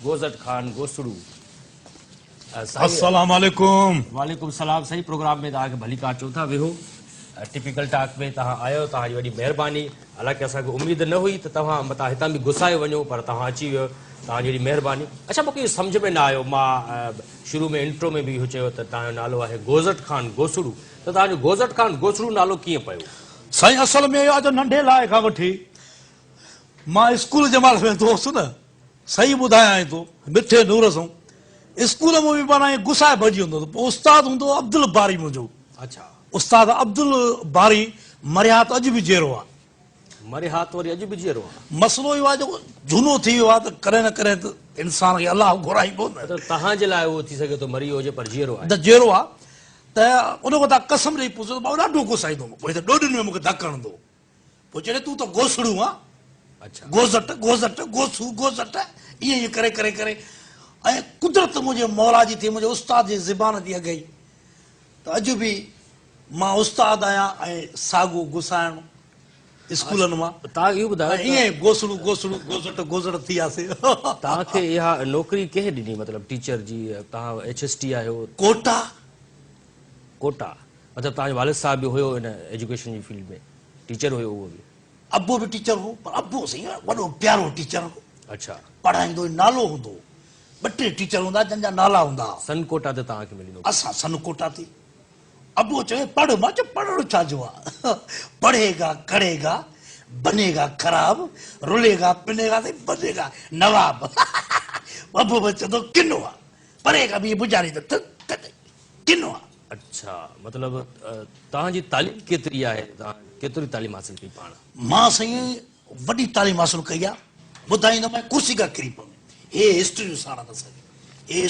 गोज़ट खान गोसड़ू। अस्सलाम वालेकुम। वालेकुम सलाम। सही प्रोग्राम में तव्हांखे भली का चो था वेहो। टिपिकल टॉक में तव्हां आयो, तव्हांजी वॾी महिरबानी। हालांकि असांखे उम्मीद न हुई त तव्हां मथां हितां बि गुसाए वञो, पर तव्हां अची वियो, तव्हांजी वॾी महिरबानी। अच्छा, मूंखे सम्झ में न आयो, मां शुरू में इंट्रो में बि इहो चयो त तव्हांजो नालो आहे गोज़ट खान गोसड़ू, त तव्हांजो गोज़ट खान गोसड़ू नालो कीअं पियो? साईं असल में अॼु नंढे लाइ खां वठी मां स्कूल जमाल वेंदो हुउसि न, सही ॿुधायां थो मिठे नूर सां। स्कूल में बि माना गुसाए भॼी हूंदो त पोइ उस्तादु हूंदो अब्दुल बारी मुंहिंजो। अच्छा, उस्ताद अब्दुल बारी मरियात अॼु बि जहिड़ो आहे। मरियात वरी अॼु बि जहिड़ो आहे। मसइलो इहो आहे जो झूनो थी वियो आहे त कॾहिं न कॾहिं त इंसान खे अलाह घुराईंदो न। त तव्हांजे लाइ उहो थी सघे थो मरी हुजे, पर जहिड़ो आहे त जहिड़ो आहे त उन खां तव्हां कसम ॾेई पुछो, मां ॾाढो गुसाईंदो, पोइ त ॾोॾियुनि में मूंखे धकु हणंदो। पोइ चए तूं त गोसड़ू आहे, अच्छा, गोज़ट गोज़ट गोसू गोज़ट, ईअं ईअं करे करे करे ऐं कुदरत मुंहिंजे मौला जी थी, मुंहिंजे उस्ताद जी ज़बान थी अॻई त अॼु बि मां उस्ताद आहियां ऐं साॻियो गुसाइण स्कूलनि मां। तव्हां इहो ॿुधायो ईअं गोसड़ू गोसड़ू गोज़ट गोज़ट थी वियासीं। तव्हांखे इहा नौकिरी कंहिं ॾिनी, मतिलबु टीचर जी? तव्हां HST आहियो कोटा। कोटा, मतिलबु तव्हांजो वालिद साहिब बि हुयो इन एजुकेशन जी फील्ड में, टीचर हुयो उहो बि? अबो बि टीचर हो, पर अबो सही वॾो प्यारो टीचर हो। अच्छा, पढ़ाईंदो नालो हूंदो, ॿ टे टीचर हूंदा जंहिंजा नाला हूंदा। सन कोटा ते तव्हांखे मिली? असां सन कोटा ते। अबो चवे पढ़, मां चयो पढ़णु छा जो आहे, पढ़ेगा करेगा बनेगा खराब, रुलेगा पिनेगा तो बनेगा नवाब। अबो बच्चो तो किनो आहे, पढ़ेगा भी बुझारी त किनो आहे। अच्छा, मतिलबु तव्हांजी तालीम केतिरी आहे? तव्हां केतिरी तालीम हासिल कई पाण? मां साईं वॾी तालीम हासिल कई आहे, ॿुधाईंदो मैं कुर्सी का किरी पवे। हे हिस्ट्री सारा था सघे, हे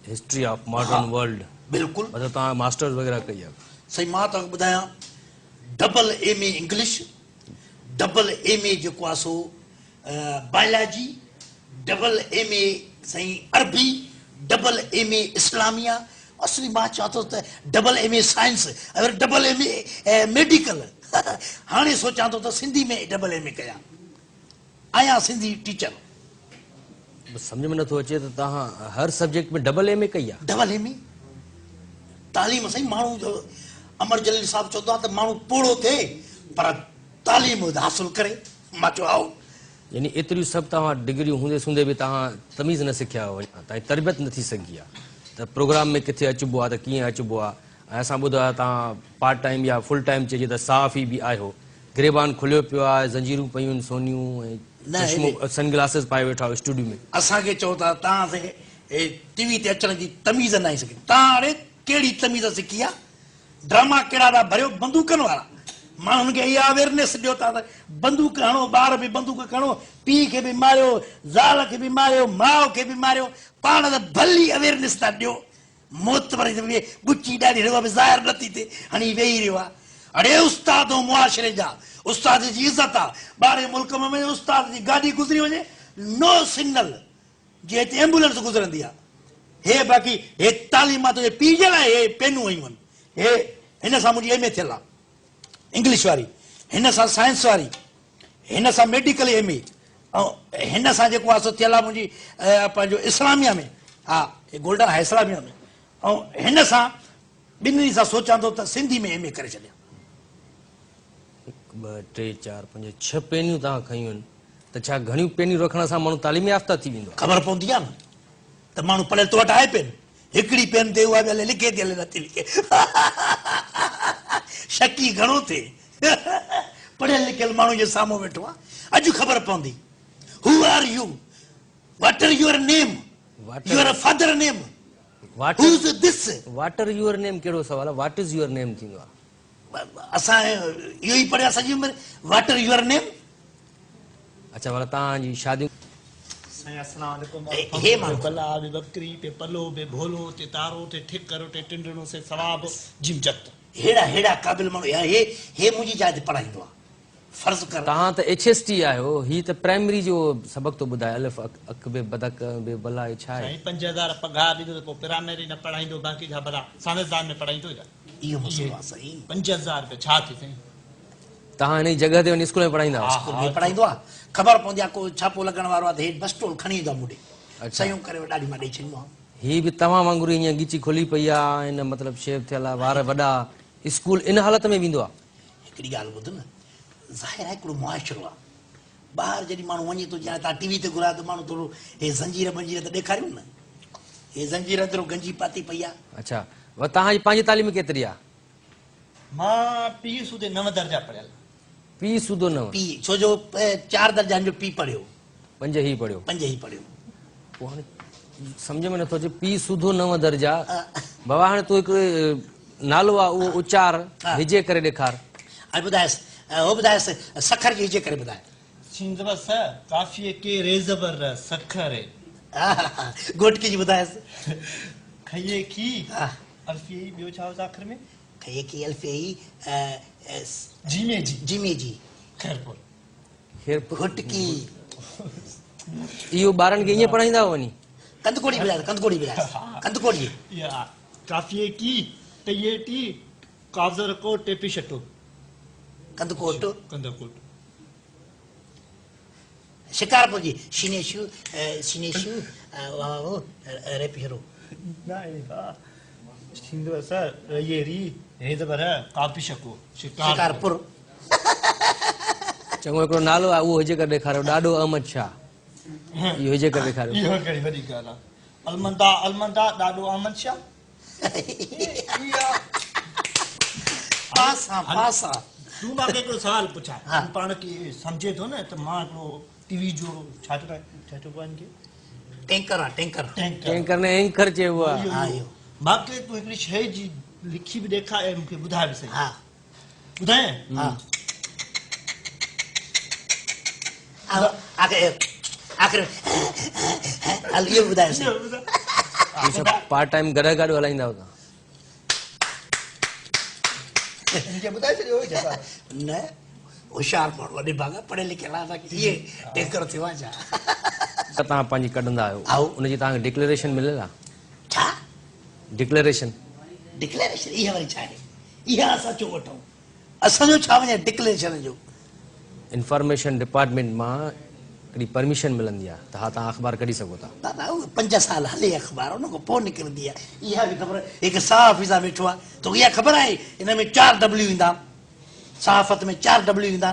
हिस्ट्री ऑफ मॉडर्न वर्ल्ड। बिल्कुलु। मतिलबु तव्हां मास्टर्स वग़ैरह कई आहे? साईं मां तव्हांखे ॿुधायां, double MA English, double MA जेको आहे सो बायोलॉजी, डबल MA साईं अरबी, डबल MA इस्लामिया। असली मां चवां थो त डबल MA साइंस, अगरि डबल MA मेडिकल। हाणे सोचां थो त सिंधी में डबल MA कयां, आहियां सिंधी टीचर। सम्झ में नथो अचे त तव्हां हर सब्जेक्ट में डबल MA कई आहे? डबल MA तालीम साईं, माण्हू अमर जलील साहब चवंदो आहे त माण्हू पोड़ो थिए पर तालीम हासिल करे। मां चयो आओ। यानी एतिरियूं सभु तव्हां डिग्रियूं हूंदे सूंदे बि तव्हां तमीज़ न सिखिया हो, तव्हांजी तरबियत न थी सघी आहे त प्रोग्राम में किथे अचिबो आहे त कीअं अचिबो आहे। ऐं असां ॿुधो आहे तव्हां पार्ट टाइम या फुल टाइम चइजे त साफ़ ई बि आहियो, गिरेबान खुलियो पियो आहे, ज़ंजीरूं पयूं आहिनि सोनियूं, ऐं सनग्लासिस पाए वेठा आहियो स्टूडियो में। असांखे चओ था तव्हां TV ते अचण जी तमीज़ न आई सघे। तव्हां हाणे कहिड़ी तमीज़ सिखी आहे? ड्रामा कहिड़ा था भरियो बंदूकनि वारा, माण्हुनि खे इहा अवेयरनेस ॾियो था त बंदूक हणो, ॿार बि बंदूक खणो, पीउ खे बि मारियो, ज़ाल खे बि मारियो, माउ खे बि मारियो, पाण त भली अवेयरनेस था ॾियो। मौत वरी ॿुची ॾाढी रहियो आहे, ज़ाहिर नथी थिए, हाणे वेही रहियो आहे। अड़े उस्ताद हो मुआशिरे जा, उस्ताद जी इज़त आहे। ॿाहिरि मुल्क में उस्ताद जी गाॾी गुज़री वञे, नो सिग्नल, जीअं हिते एम्बुलेंस गुज़रंदी आहे। हे बाक़ी हे तालीम आहे तुंहिंजे पीउ जे लाइ, हे पेनूं आयूं आहिनि। हे हिन सां मुंहिंजी MA थियल आहे इंग्लिश वारी, हिन सां साइंस वारी, हिन सां मेडिकल MA, ऐं हिन सां जेको आहे सो थियल आहे मुंहिंजी पंहिंजो इस्लामिया में, हा गोल्डन हाई इस्लामिया में, ऐं हिन सां ॿिन्हिनि सां सोचां थो त सिंधी में MA करे छॾियां। 2 3 4 5 6 पेनियूं तव्हां खयूं आहिनि, त छा घणियूं पेनियूं रखण सां माण्हू तालीम याफ़्ता थी वेंदो? ख़बर पवंदी आहे न त माण्हू पढ़ियल तो वटि आहे पेन, हिकिड़ी पेन ते उहा बि हले लिखे थी, हले नथी लिखे। शकी घणो थिए, पढ़ियल लिखियल माण्हू जे साम्हूं वेठो आहे, अॼु ख़बर पवंदी। Who are you, what are your name, your father name, who is this, what are your name कहिड़ो सवाल आहे? व्हाट इज योर नेम थींदो आहे? असां इहो ई पढ़िया सॼी उमिरि, व्हाट आर योर नेम। अच्छा, मतलब तव्हांजी शादियूं? हे माण्हू बला बे बकरी पे पलो बे भोलो ते तारो ते ठिकर ते टिंडणो से सवाब जिमजत, हेड़ा हेड़ा क़ाबिल माण्हू, हे मुंहिंजी जाइ ते पढ़ाईंदो आहे। फर्ज़ कर तव्हां त HST आहियो, ही त प्राइमरी जो सबक थो ॿुधाए, अलिफ अक बे बदक बे बला, छा आहे? 5000 पगार ॾींदो त पोइ प्राइमरी न पढ़ाईंदो, बाक़ी जा भला साइंसदान में पढ़ाईंदो छा? इहो मसइलो आहे साईं। 5000 रुपया छा थी साईं? तव्हां हिन जगह ते वञी स्कूल में पढ़ाईंदा? स्कूल में पढ़ाईंदो आहे, ख़बर पवंदी आहे को छापो लॻण वारो आहे त हेठि बस स्टॉल खणी ईंदो आहे मुंडे, अच्छा। सयूं करे ॾाढी मां ॾेई छॾींदो आहियां। ही बि तव्हां वांगुरु ईअं ॻिची खुली पई आहे इन मतिलबु शेप थियल आहे वार वॾा स्कूल इन हालत में वेंदो आहे? हिकिड़ी ॻाल्हि ॿुध न, ज़ाहिर आहे हिकिड़ो मुआशिरो आहे, ॿाहिरि जॾहिं माण्हू वञे थो ॼाणे तव्हां टीवी ते घुरायो त माण्हू थोरो हे ज़ंजीर बंजीर त ॾेखारियूं न, हे ज़ंजीर अंदरो गंजी पाती पई आहे। अच्छा तव्हांजी पंहिंजी तालीम केतिरी आहे? मां पी सूदे 9 दर्जा पढ़ियल। पी सूदो न पी छो जो 4 दर्जानि जो पी पढ़ियो, 5 ई पढ़ियो? 5 ई पढ़ियो। पोइ हाणे सम्झ में नथो अचे पी सूदो 9 दर्जा। बाबा हाणे तूं हिकिड़ो नालो आहे उहो उचार हिजे करे ॾेखार। हाणे ॿुधायसि हो ॿुधायसि सखर जो हिजे करे ॿुधाए। सिंधव स काफिए के रेज़बर सखरे घोटकी जी ॿुधायसि। खये की हा अल्फी ॿियो छा हुआ आख़िर में? खये की अल्फी जीमे जी जिमे जी खैरपुर खैर घोटकी इहो ॿारनि खे ईअं पढ़ाईंदा हुआ वञी? कंदकोड़ी ॿुधायसि, कंदकोड़ी ॿुधायसि, कंदकोड़ी। या काफिए की तयेटी काज़र को टेपी शटो कंदकोट कंदकोट शिकारपुर जी शिनेशु शिनेशु रेपी हेरो ना सिंधव स येरी रेज़बर काफी शको शिकारपुर। चङो हिकिड़ो नालो आहे उहो हिजे करे ॾेखारियो। ॾाढो अहमद शाह इहो हिजे करे ॾेखारियो। इहो कहिड़ी वॾी ॻाल्हि आहे। अलमंदा अलमंदा ॾाढो अहमद शाह पासा पासा। तूं मूंखे हिकिड़ो सवाल पुछां, हा। तूं पाण खे सम्झे थो न त मां हिकिड़ो टीवी जो छा चइबो आहे इनखे? टैंकर आहे टैंकर। टैंकर ने एंकर चइबो आहे। हा इहो मूंखे तूं हिकिड़ी शइ जी लिखी बि ॾेखार ऐं मूंखे ॿुधाए बि सही। हा ॿुधाए हा आख़िर आख़िर हल इहो ॿुधायोसीं। इहो छा पार्ट टाइम गॾु गॾु हलाईंदा हुआ? मूंखे ॿुधाए छॾियो न होशियार माण्हू वॾे भाॻा पढ़ियल लिखियल आहे असांखे इहे टैंकर थियो आहे छा? त तव्हां पंहिंजी कढंदा आहियो आहो। उनजी तव्हांखे डिक्लेरेशन मिलियल आहे? छा डिक्लेरेशन डिक्लेरेशन इहा वरी छा आहे? इहा असां छो वठूं? असांजो छा वञे डिक्लेरेशन जो? इंफॉर्मेशन डिपार्टमेंट मां हिकिड़ी परमिशन मिलंदी आहे त हा तव्हां अख़बार कढी सघो था। दादा उहो 5 साल हले अख़बार उन खां पोइ निकिरंदी आहे। इहा बि ख़बर हिकु सहाफ़ी सां वेठो आहे तो इहा ख़बर आहे हिन में 4 W ईंदा, सहाफ़त में 4 W ईंदा।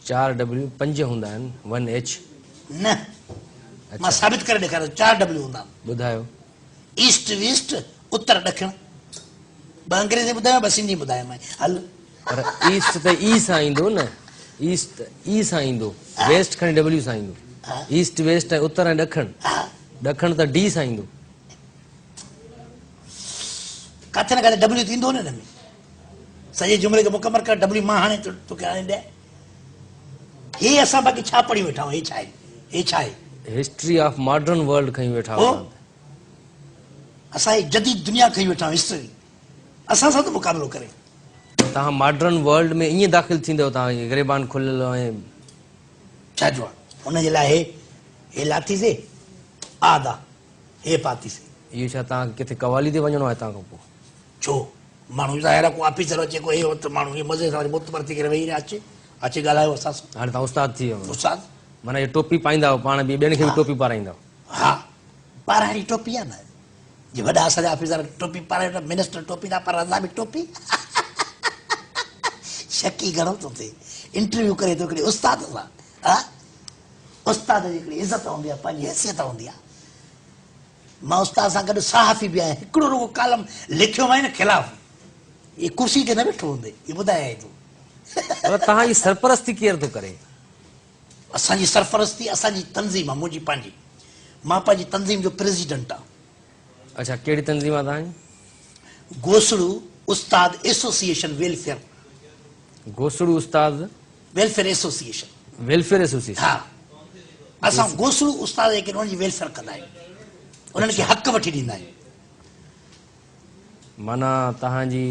4 W 5 हूंदा आहिनि 1 H। न मां साबित करे ॾेखारियो 4 W हूंदा। ॿुधायो। ईस्ट वेस्ट उत्तर ॾखिण। 2 अंग्रेज़ी ॿुधायो 2 सिंधी ॿुधायो मैं हल। पर ईस्ट त ई सां ईंदो न, ईस्ट ई सां ईंदो, वेस्ट खणी W सां ईंदो। ईस्ट वेस्ट ऐं उत्तर ऐं ॾखिण, ॾखिण त D सां ईंदो। किथे न किथे W थींदो न हिन में। सॼे जुमिले खे मुकमल कर W मां हाणे तोखे हाणे ॾियां। हे असां बाक़ी छा पढ़ी वेठा आहियूं? हे छा आहे? हे छा आहे? हिस्ट्री ऑफ मॉडर्न वर्ल्ड खई वेठा हो हुआ। असां ही जदीद दुनिया खई वेठा आहियूं हिस्ट्री। असां सां त मुक़ाबिलो करे। तव्हां मॉडर्न वर्ल्ड में ईअं दाख़िल थींदव तव्हां गिरेबान खुलियल ऐं छा जो आहे? हुनजे लाइ हे लाथीसीं आदा हे पातीसीं। इहो छा तव्हांखे किथे कवाली ते वञिणो आहे हितां खां पोइ? छो माण्हू ज़ाहिर आहे को ऑफिसर अचे को हे हो त माण्हू हीअ मज़े सां वरी मुतबर थी करे वेही रहे अचे अचे ॻाल्हायो असां सां। हाणे तव्हां उस्ताद थी वियो उस्ताद माना इहे टोपी पाईंदा पाण बि ॿियनि खे बि टोपी पाराईंदा? हा पाराइणी टोपी आहे न। जे वॾा असांजा ऑफिसर टोपी पाराए मिनिस्टर टोपी था पर असां बि टोपी शकी घणो थो थिए। इंटरव्यू करे थो हिकिड़े उस्ताद सां। हा उस्ताद जी हिकिड़ी इज़त हूंदी आहे, पंहिंजी हैसियत हूंदी आहे। मां उस्ताद सां गॾु सहाफ़ी बि आहियां। हिकिड़ो रुगो कालम लिखियो मां न ख़िलाफ़ ये कुर्सी ते न वेठो हूंदे ये ॿुधाए तूं। पर तव्हांजी सरपरस्ती केरु थो करे? असांजी सरपरस्ती असांजी तंज़ीम आहे मुंहिंजी पंहिंजी। मां पंहिंजी तंज़ीम जो प्रेसिडेंट आहियां। अच्छा कहिड़ी तंज़ीम आहे तव्हांजी? गोसड़ू उस्ताद एसोसिएशन वेलफेयर। गोसड़ू उस्ताद वेलफेयर एसोसिएशन। Welfare association. हा असां गोसड़ू उस्ताद जेके उन्हनि जी वेलफेयर कंदा आहियूं, उन्हनि खे हक़ वठी ॾींदा आहियूं। माना तव्हांजी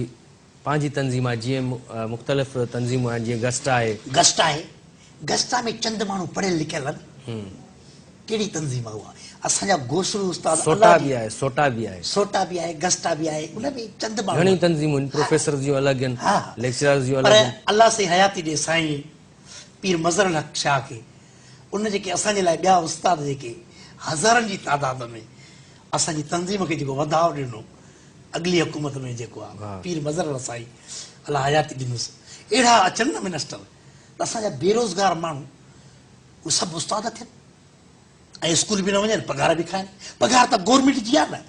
पंहिंजी तंज़ीम आहे जीअं मुख़्तलिफ़ तंज़ीमूं आहिनि जीअं गस्ट आहे। गस्ट आहे, गस्टा में चंद माण्हू पढ़ियल लिखियल आहिनि। कहिड़ी तंज़ीम आहे उहा? असांजा गोसड़ू उस्ताद सोटा बि आहे, सोटा बि आहे, सोटा बि आहे, गस्टा बि आहे, उन में चंद माण्हू घणी तंज़ीमूं आहिनि। प्रोफेसर जूं अलॻि आहिनि, हा लेक्चरर्स जूं पर अलॻि आहिनि। अल्लाह से हयाती ॾे साईं पीर मज़र हक़ शाह खे उन जेके असांजे लाइ ॿिया उस्ताद जेके हज़ारनि जी तादाद में असांजी तंज़ीम खे जेको वधाउ ॾिनो अॻिली हुकूमत में जेको आहे पीर मज़र रसाई अलाह हयाती ॾिनुसि, अहिड़ा अचनि न मिनिस्टर त असांजा बेरोज़गार माण्हू उहे सभु उस्ताद थियनि ऐं स्कूल बि न वञनि, पघार बि खाइनि। पघार त गवर्नमेंट जी आहे न,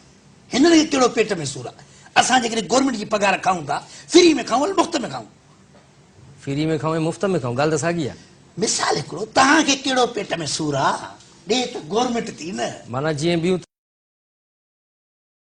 हिननि खे कहिड़ो पेट में सूर आहे? असां जेकॾहिं गवर्नमेंट जी पघार खाऊं था, फ्री में खाऊं मुफ़्त में खाऊं? फ्री में खाऊं मुफ़्त में खाऊं, ॻाल्हि त साॻी आहे। मिसाल हिकिड़ो, तव्हांखे कहिड़ो पेट में सूर आहे? ॾे त गवर्नमेंट थी न। माना जीअं ॿियूं